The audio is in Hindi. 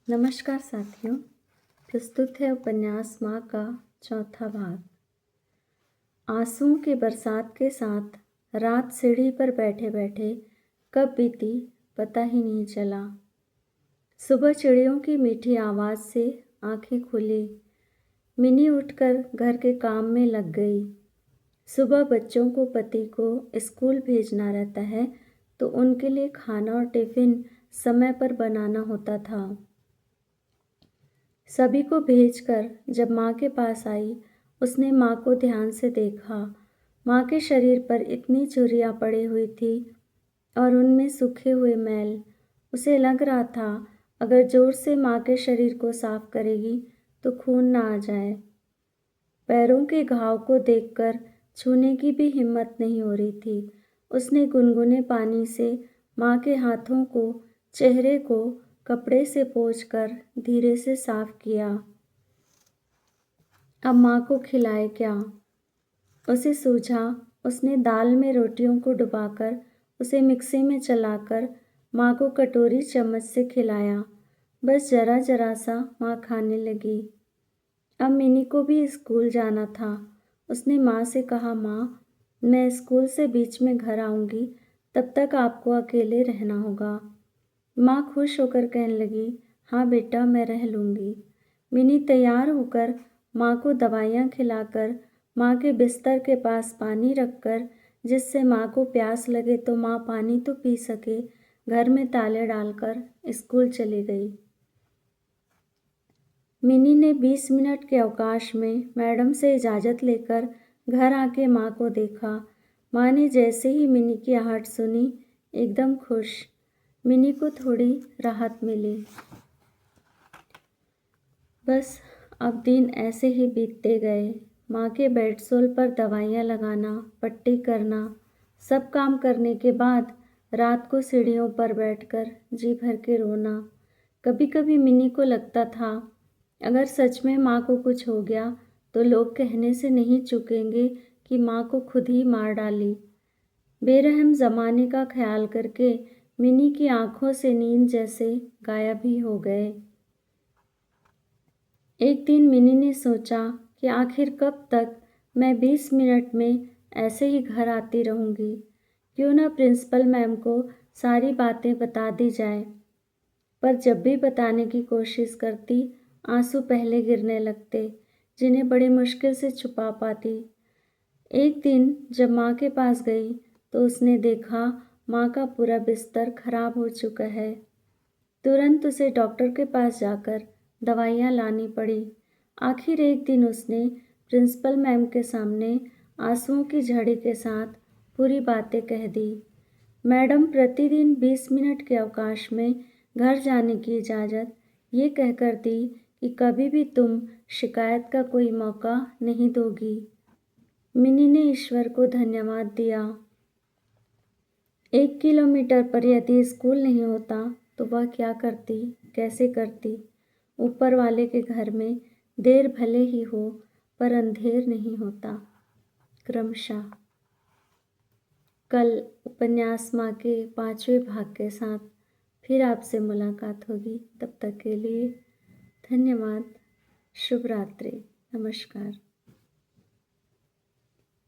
नमस्कार साथियों। प्रस्तुत है उपन्यास माँ का चौथा भाग। आंसुओं की बरसात के साथ रात सीढ़ी पर बैठे बैठे कब बीती पता ही नहीं चला। सुबह चिड़ियों की मीठी आवाज़ से आंखें खुली। मिनी उठकर घर के काम में लग गई। सुबह बच्चों को पति को स्कूल भेजना रहता है तो उनके लिए खाना और टिफ़िन समय पर बनाना होता था। सभी को भेजकर जब माँ के पास आई, उसने माँ को ध्यान से देखा। माँ के शरीर पर इतनी झुर्रियाँ पड़ी हुई थी और उनमें सूखे हुए मैल। उसे लग रहा था अगर जोर से माँ के शरीर को साफ करेगी तो खून ना आ जाए। पैरों के घाव को देखकर छूने की भी हिम्मत नहीं हो रही थी। उसने गुनगुने पानी से माँ के हाथों को, चेहरे को कपड़े से पोंछकर धीरे से साफ किया। अब माँ को खिलाए क्या? उसे सूझा। उसने दाल में रोटियों को डुबाकर उसे मिक्सी में चलाकर माँ को कटोरी चम्मच से खिलाया। बस जरा जरा सा माँ खाने लगी। अब मिनी को भी स्कूल जाना था। उसने माँ से कहा, माँ, मैं स्कूल से बीच में घर आऊँगी, तब तक आपको अकेले रहना होगा। माँ खुश होकर कहने लगी, हाँ बेटा, मैं रह लूँगी। मिनी तैयार होकर माँ को दवाइयाँ खिलाकर माँ के बिस्तर के पास पानी रखकर, जिससे माँ को प्यास लगे तो माँ पानी तो पी सके, घर में ताले डालकर स्कूल चली गई। मिनी ने 20 मिनट के अवकाश में मैडम से इजाज़त लेकर घर आके माँ को देखा। माँ ने जैसे ही मिनी की आहट सुनी, एकदम खुश। मिनी को थोड़ी राहत मिली। बस अब दिन ऐसे ही बीतते गए। माँ के बेडसोल पर दवाइयाँ लगाना, पट्टी करना, सब काम करने के बाद रात को सीढ़ियों पर बैठकर जी भर के रोना। कभी कभी मिनी को लगता था अगर सच में माँ को कुछ हो गया तो लोग कहने से नहीं चूकेंगे कि माँ को खुद ही मार डाली। बेरहम ज़माने का ख्याल करके मिनी की आंखों से नींद जैसे गायब ही हो गए। एक दिन मिनी ने सोचा कि आखिर कब तक मैं 20 मिनट में ऐसे ही घर आती रहूँगी। क्यों ना प्रिंसिपल मैम को सारी बातें बता दी जाए। पर जब भी बताने की कोशिश करती, आंसू पहले गिरने लगते, जिन्हें बड़ी मुश्किल से छुपा पाती। एक दिन जब माँ के पास गई तो उसने देखा माँ का पूरा बिस्तर खराब हो चुका है। तुरंत उसे डॉक्टर के पास जाकर दवाइयाँ लानी पड़ी। आखिर एक दिन उसने प्रिंसिपल मैम के सामने आंसुओं की झड़ी के साथ पूरी बातें कह दी। मैडम प्रतिदिन 20 मिनट के अवकाश में घर जाने की इजाज़त ये कहकर दी कि कभी भी तुम शिकायत का कोई मौका नहीं दोगी। मिनी ने ईश्वर को धन्यवाद दिया। 1 किलोमीटर पर यदि स्कूल नहीं होता तो वह क्या करती, कैसे करती? ऊपर वाले के घर में देर भले ही हो पर अंधेर नहीं होता। क्रमशः। कल उपन्यास माँ के 5वें भाग के साथ फिर आपसे मुलाकात होगी। तब तक के लिए धन्यवाद। शुभ रात्रि। नमस्कार।